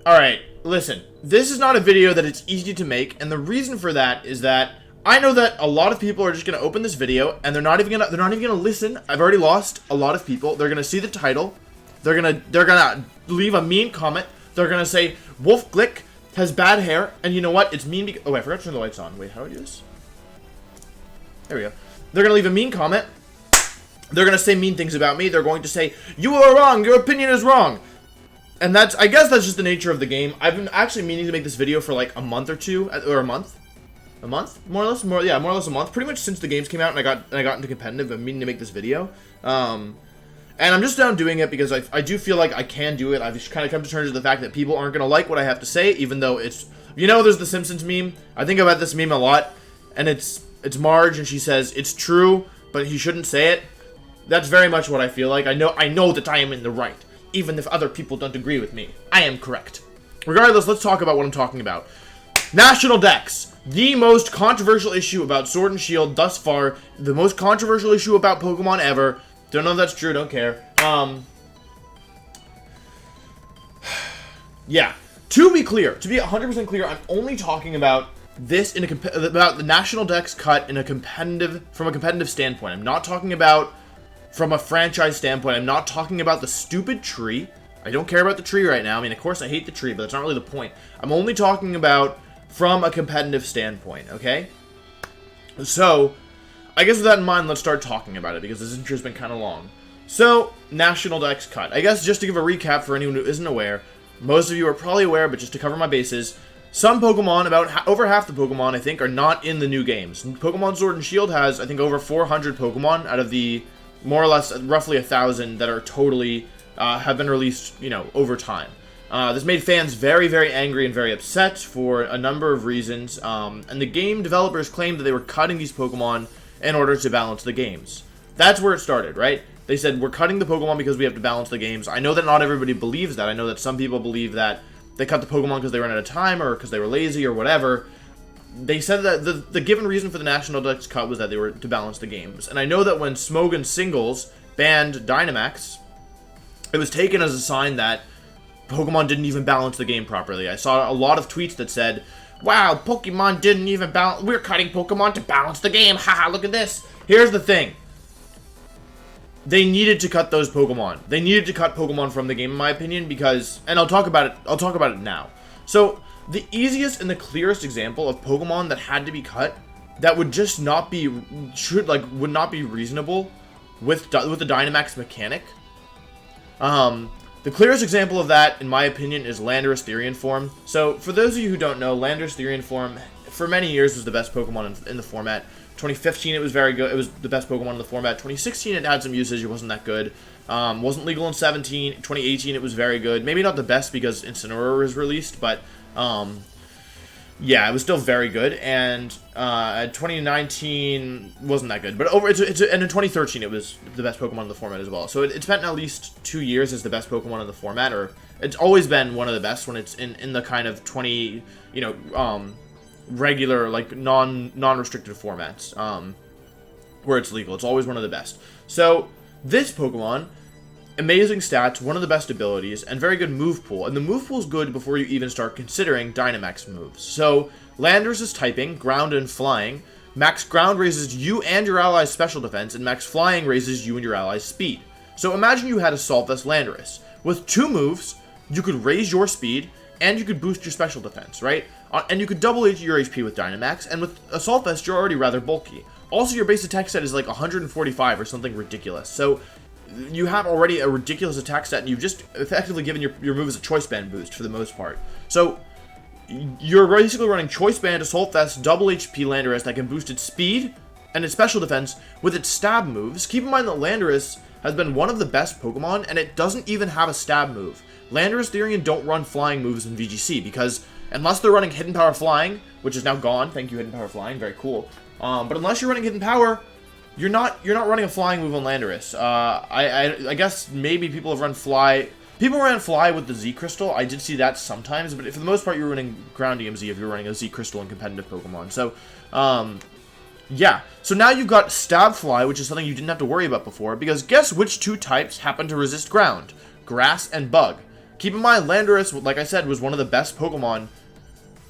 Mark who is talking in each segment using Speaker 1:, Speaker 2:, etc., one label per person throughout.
Speaker 1: Alright, listen. This is not a video that it's easy to make, and the reason for that is that I know that a lot of people are just gonna open this video and they're not even gonna listen. I've already lost a lot of people. They're gonna see the title. They're gonna leave a mean comment. They're gonna say Wolf Glick has bad hair, and you know what? It's mean because I forgot to turn the lights on. Wait, how do I do this? There we go. They're gonna leave a mean comment. They're gonna say mean things about me. They're going to say, "You are wrong, your opinion is wrong." And I guess that's just the nature of the game. I've been actually meaning to make this video for like a month or two, or a month. A month? More or less a month. Pretty much since the games came out and I got into competitive, I'm meaning to make this video. And I'm just down doing it because I do feel like I can do it. I've just kind of come to terms with the fact that people aren't going to like what I have to say, even though it's... You know, there's the Simpsons meme. I think about this meme a lot. And it's Marge, and she says, "It's true, but he shouldn't say it." That's very much what I feel like. I know that I am in the right. Even if other people don't agree with me, I am correct. Regardless, let's talk about what I'm talking about. National Dex. The most controversial issue about Sword and Shield thus far. The most controversial issue about Pokemon ever. Don't know if that's true, don't care. Yeah. To be 100% clear, I'm only talking about this about the National Dex Cut from a competitive standpoint. I'm not talking about from a franchise standpoint. I'm not talking about the stupid tree. I don't care about the tree right now. I mean, of course I hate the tree, but that's not really the point. I'm only talking about from a competitive standpoint, okay? So, I guess with that in mind, let's start talking about it, because this intro's been kind of long. So, National Dex Cut. I guess just to give a recap for anyone who isn't aware, most of you are probably aware, but just to cover my bases, some Pokemon, over half the Pokemon, I think, are not in the new games. Pokemon Sword and Shield has, I think, over 400 Pokemon out of the, more or less, roughly 1,000 that are totally, have been released, you know, over time. This made fans very, very angry and very upset for a number of reasons, and the game developers claimed that they were cutting these Pokemon in order to balance the games. That's where it started, right? They said, we're cutting the Pokemon because we have to balance the games. I know that not everybody believes that. I know that some people believe that they cut the Pokemon because they ran out of time, or because they were lazy, or whatever. They said that the given reason for the National Dex Cut was that they were to balance the games. And I know that when Smogon Singles banned Dynamax, it was taken as a sign that Pokemon didn't even balance the game properly. I saw a lot of tweets that said, "Wow, Pokemon didn't even balance. We're cutting Pokemon to balance the game. Haha, look at this." Here's the thing. They needed to cut those Pokemon. They needed to cut Pokemon from the game, in my opinion, because... And I'll talk about it now. So, the easiest and the clearest example of Pokemon that had to be cut, that would just not be... would not be reasonable with the Dynamax mechanic. The clearest example of that, in my opinion, is Landorus Therian form. So, for those of you who don't know, Landorus Therian form, for many years, was the best Pokemon in the format. 2015, it was very good. It was the best Pokemon in the format. 2016, it had some usage. It wasn't that good. Wasn't legal in 17. 2018, it was very good. Maybe not the best because Incineroar was released, but yeah, it was still very good. And 2019 wasn't that good. But and in 2013, it was the best Pokemon in the format as well. So it's spent at least 2 years as the best Pokemon in the format, or it's always been one of the best when it's in the kind of 20, you know, regular, like, non-restricted formats, where it's legal. It's always one of the best. So, this Pokemon, amazing stats, one of the best abilities, and very good move pool. And the move pool is good before you even start considering Dynamax moves. So, Landorus is typing, ground and flying. Max ground raises you and your ally's special defense, and max flying raises you and your ally's speed. So, imagine you had a Assault-Vest Landorus. With 2 moves, you could raise your speed, and you could boost your special defense, right? And you could double your HP with Dynamax, and with Assault Vest, you're already rather bulky. Also, your base attack set is like 145 or something ridiculous. So, you have already a ridiculous attack set, and you've just effectively given your moves a Choice Band boost for the most part. So, you're basically running Choice Band, Assault Vest, double HP Landorus that can boost its speed and its special defense with its stab moves. Keep in mind that Landorus has been one of the best Pokemon, and it doesn't even have a stab move. Landorus Therian don't run flying moves in VGC, because unless they're running Hidden Power Flying, which is now gone, thank you Hidden Power Flying, very cool. But unless you're running Hidden Power, you're not running a flying move on Landorus. I guess maybe people have run Fly. People ran Fly with the Z Crystal. I did see that sometimes, but for the most part, you're running Ground EMZ if you're running a Z Crystal in competitive Pokemon. So, yeah. So now you've got Stab Fly, which is something you didn't have to worry about before, because guess which 2 types happen to resist Ground? Grass and Bug. Keep in mind, Landorus, like I said, was one of the best Pokemon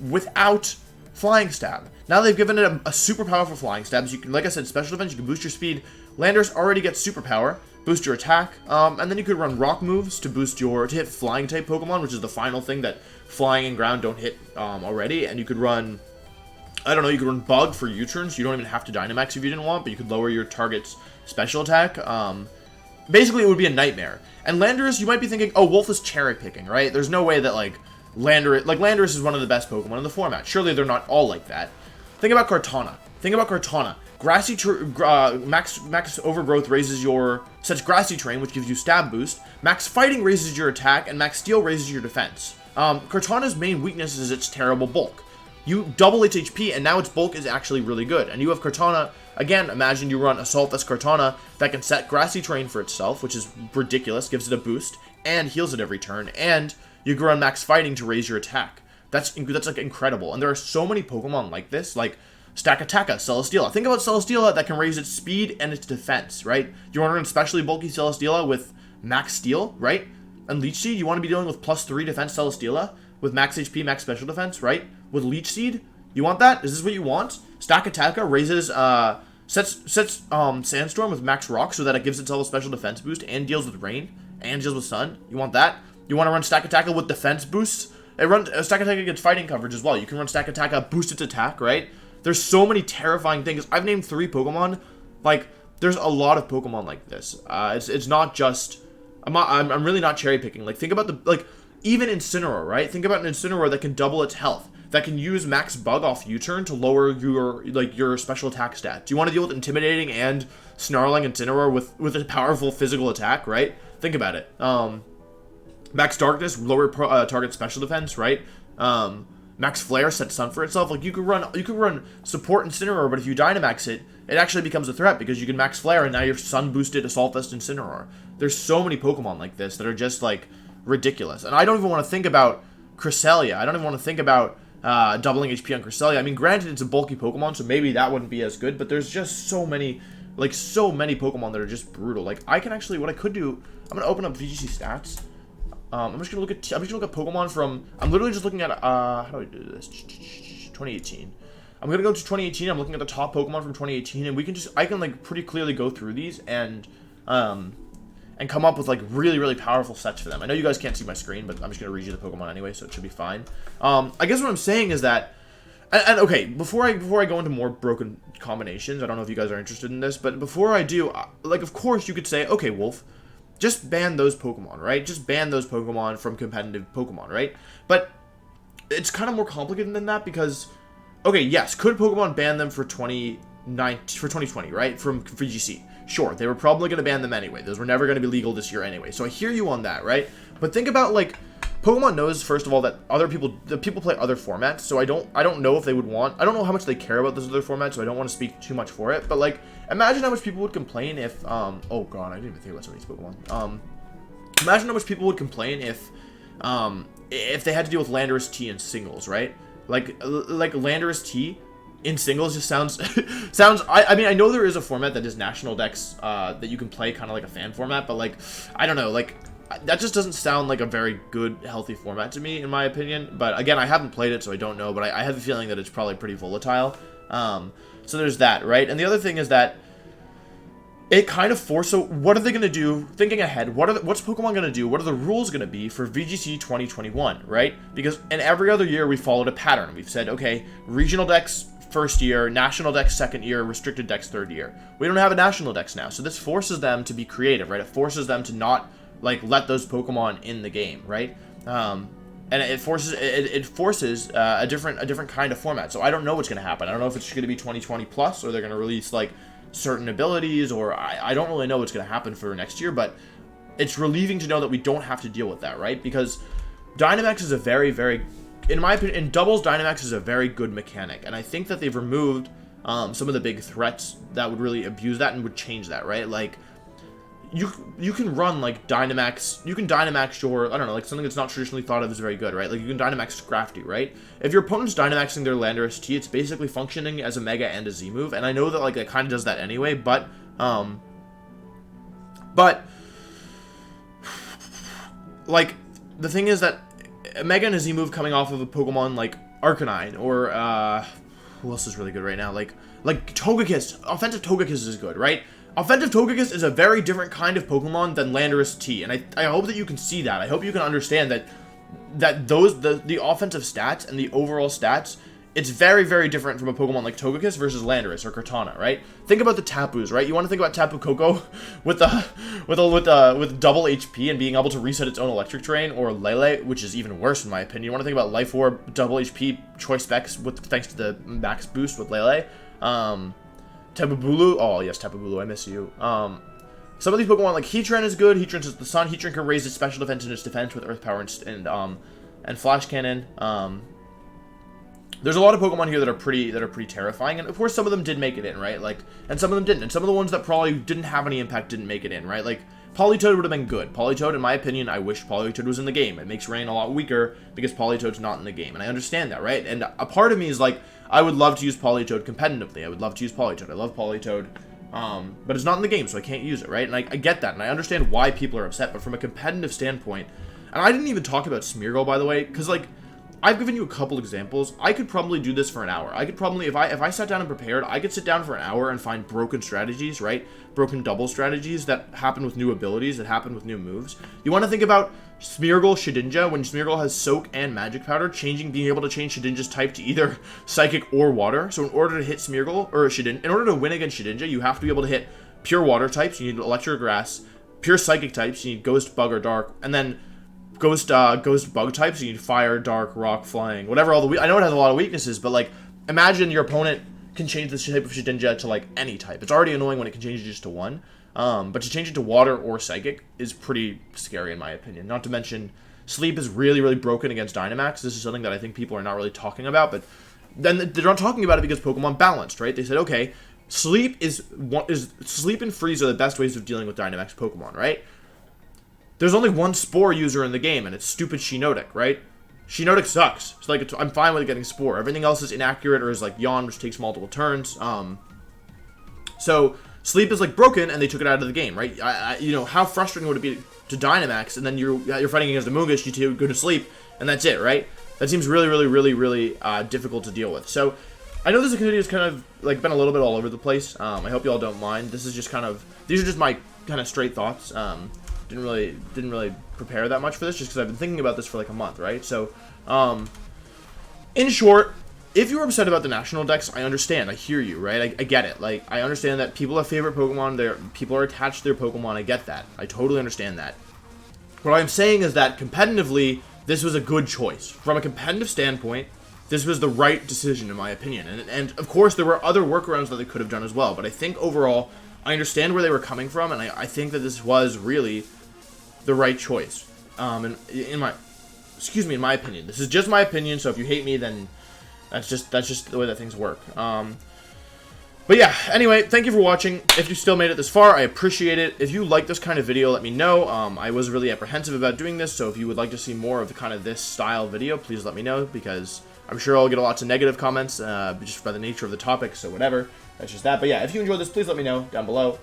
Speaker 1: without Flying Stab. Now they've given it a super powerful Flying Stab. So you can, like I said, special defense, you can boost your speed. Landorus already gets superpower, boost your attack, and then you could run rock moves to boost to hit flying type Pokemon, which is the final thing that flying and ground don't hit already. And you could run, I don't know, you could run bug for U-turn, so you don't even have to Dynamax if you didn't want, but you could lower your target's special attack. Basically, it would be a nightmare. And Landorus, you might be thinking, oh, Wolf is cherry picking, right? There's no way that Landorus is one of the best Pokemon in the format. Surely they're not all like that. Think about Kartana. Grassy max overgrowth sets grassy terrain, which gives you stab boost. Max fighting raises your attack, and max steel raises your defense. Kartana's main weakness is its terrible bulk. You double its HP, and now its bulk is actually really good. And you have Kartana, again, imagine you run Assault Vest Kartana that can set grassy terrain for itself, which is ridiculous, gives it a boost, and heals it every turn, and you can run max fighting to raise your attack. That's like incredible. And there are so many Pokemon like this, like Stakataka, Celesteela. Think about Celesteela that can raise its speed and its defense, right? You want to run especially bulky Celesteela with max steel, right? And Leech Seed, you want to be dealing with +3 defense Celesteela with max HP, max special defense, right? With Leech Seed, you want that? Is this what you want? Stakataka raises, sets Sandstorm with max rock so that it gives itself a special defense boost and deals with rain and deals with sun. You want that? You want to run Stakataka with defense boosts? Stakataka gets fighting coverage as well. You can run Stakataka, boost its attack, right? There's so many terrifying things. I've named 3 Pokemon. Like, there's a lot of Pokemon like this. It's not just... I'm really not cherry picking. Like, think about even Incineroar, right? Think about an Incineroar that can double its health, that can use max bug off U-turn to lower your special attack stat. Do you want to deal with intimidating and snarling Incineroar with a powerful physical attack, right? Think about it. Max darkness, lower target special defense, right? Max flare sets sun for itself. Like you could run support Incineroar, but if you Dynamax it, it actually becomes a threat because you can max flare and now you're sun boosted Assault Vest Incineroar. There's so many Pokemon like this that are just like ridiculous. And I don't even want to think about Cresselia. I don't even want to think about doubling HP on Cresselia. I mean, granted, it's a bulky Pokemon, so maybe that wouldn't be as good, but there's just so many Pokemon that are just brutal. Like, I can actually, what I could do, I'm going to open up VGC stats. I'm just going to look at Pokemon from, I'm literally just looking at, how do I do this? 2018. I'm going to go to 2018, I'm looking at the top Pokemon from 2018, and I can, like, pretty clearly go through these and come up with, like, really, really powerful sets for them. I know you guys can't see my screen, but I'm just going to read you the Pokemon anyway, so it should be fine. I guess what I'm saying is that, and okay, before I go into more broken combinations, I don't know if you guys are interested in this, but before I do, like, of course you could say, okay, Wolf, just ban those Pokemon, right? Just ban those Pokemon from competitive Pokemon, right? But it's kind of more complicated than that because, okay, yes, could Pokemon ban them for 2020, right? From VGC. Sure, they were probably going to ban them anyway. Those were never going to be legal this year anyway. So I hear you on that, right? But think about, like, Pokemon knows, first of all, that people play other formats, so I don't know if they would want, I don't know how much they care about those other formats, so I don't want to speak too much for it, but, like, imagine how much people would complain if, oh god, I didn't even think about some of these Pokemon. Imagine how much people would complain if they had to deal with Landorus T in singles, right? Like Landorus T in singles just sounds, I mean, I know there is a format that is National Dex, that you can play kind of like a fan format, but, like, I don't know, like, that just doesn't sound like a very good, healthy format to me, in my opinion. But again, I haven't played it, so I don't know. But I have a feeling that it's probably pretty volatile. So there's that, right? And the other thing is that it kind of so what are they going to do? Thinking ahead, what's Pokemon going to do? What are the rules going to be for VGC 2021, right? Because in every other year, we followed a pattern. We've said, okay, Regional Dex first year, National Dex second year, Restricted Dex third year. We don't have a National Dex now, so this forces them to be creative, right? It forces them to not, like, let those Pokemon in the game, right? And it forces a different kind of format. So I don't know what's going to happen. I don't know if it's going to be 2020 plus, or they're going to release, like, certain abilities, or I don't really know what's going to happen for next year. But it's relieving to know that we don't have to deal with that, right? Because Dynamax is a very, very, in my opinion, in doubles, Dynamax is a very good mechanic, and I think that they've removed some of the big threats that would really abuse that and would change that, right? Like, you can run, like, Dynamax, you can Dynamax your, I don't know, like, something that's not traditionally thought of as very good, right? Like, you can Dynamax Scrafty, right? If your opponent's Dynamaxing their Landorus T, it's basically functioning as a Mega and a Z move, and I know that, like, it kind of does that anyway, but, like, the thing is that Mega and a Z move coming off of a Pokemon like Arcanine or who else is really good right now? Like Togekiss. Offensive Togekiss is good, right? Offensive Togekiss is a very different kind of Pokemon than Landorus T, and I hope that you can see that. I hope you can understand that the offensive stats and the overall stats, it's very, very different from a Pokemon like Togekiss versus Landorus or Cortana, right? Think about the Tapus, right? You want to think about Tapu Koko with double HP and being able to reset its own electric terrain, or Lele, which is even worse in my opinion. You want to think about Life Orb, double HP, choice specs thanks to the max boost with Lele. Tapu Bulu, oh yes, Tapu Bulu, I miss you. Some of these Pokemon, like Heatran is good. Heatran is the sun. Heatran can raise its special defense and its defense with Earth Power and Flash Cannon. There's a lot of Pokemon here that are pretty terrifying, and of course some of them did make it in, right? Like, and some of them didn't, and some of the ones that probably didn't have any impact didn't make it in, right? Like, Politoed would have been good. Politoed, in my opinion, I wish Politoed was in the game. It makes Rain a lot weaker because Politoed's not in the game, and I understand that, right? And a part of me is like, I would love to use Politoed competitively. I would love to use Politoed. I love Politoed, but it's not in the game, so I can't use it, right? And I get that, and I understand why people are upset, but from a competitive standpoint, and I didn't even talk about Smeargle, by the way, because, like, I've given you a couple examples. I could probably do this for an hour. I could probably, if I sat down and prepared, I could sit down for an hour and find broken strategies, right? Broken double strategies that happen with new abilities, that happen with new moves. You want to think about Smeargle Shedinja, when Smeargle has Soak and Magic Powder, being able to change Shedinja's type to either Psychic or Water. So in order to hit Smeargle, or Shedinja, in order to win against Shedinja, you have to be able to hit pure Water types, you need Electric Grass, pure Psychic types, you need Ghost, Bug, or Dark, and then Ghost Bug types, you need Fire, Dark, Rock, Flying, whatever all the... I know it has a lot of weaknesses, but, like, imagine your opponent can change the type of Shedinja to, like, any type. It's already annoying when it can change it just to one, but to change it to Water or Psychic is pretty scary in my opinion. Not to mention, Sleep is really, really broken against Dynamax. This is something that I think people are not really talking about, but then they're not talking about it because Pokemon balanced, right? They said, okay, Sleep and Freeze are the best ways of dealing with Dynamax Pokemon, right? There's only one Spore user in the game, and it's stupid Shiinotic, right? Shiinotic sucks. It's like, I'm fine with it getting Spore. Everything else is inaccurate or is like Yawn, which takes multiple turns. So Sleep is like broken, and they took it out of the game, right? You know, how frustrating would it be to Dynamax, and then you're fighting against a Mungus, you go to sleep, and that's it, right? That seems really, really, really, really difficult to deal with. So I know this video has kind of like been a little bit all over the place. I hope you all don't mind. This is just these are just my kind of straight thoughts. Didn't really prepare that much for this, just because I've been thinking about this for like a month, right? So, in short, if you're upset about the National Dex, I understand. I hear you, right? I get it. Like, I understand that people have favorite Pokemon. People are attached to their Pokemon. I get that. I totally understand that. What I'm saying is that competitively, this was a good choice. From a competitive standpoint, this was the right decision, in my opinion. And of course, there were other workarounds that they could have done as well. But I think overall, I understand where they were coming from, and I think that this was really the right choice. In my opinion. This is just my opinion, so if you hate me, then that's just the way that things work. But yeah, anyway, thank you for watching. If you still made it this far, I appreciate it. If you like this kind of video, let me know. I was really apprehensive about doing this, so if you would like to see more of the kind of this style video, please let me know, because I'm sure I'll get lots of negative comments, just by the nature of the topic, so whatever. That's just that. But yeah, if you enjoyed this, please let me know down below.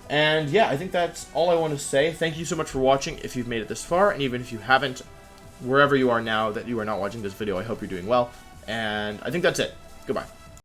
Speaker 1: And yeah, I think that's all I want to say. Thank you so much for watching if you've made it this far, and even if you haven't, wherever you are now that you are not watching this video, I hope you're doing well. And I think that's it. Goodbye.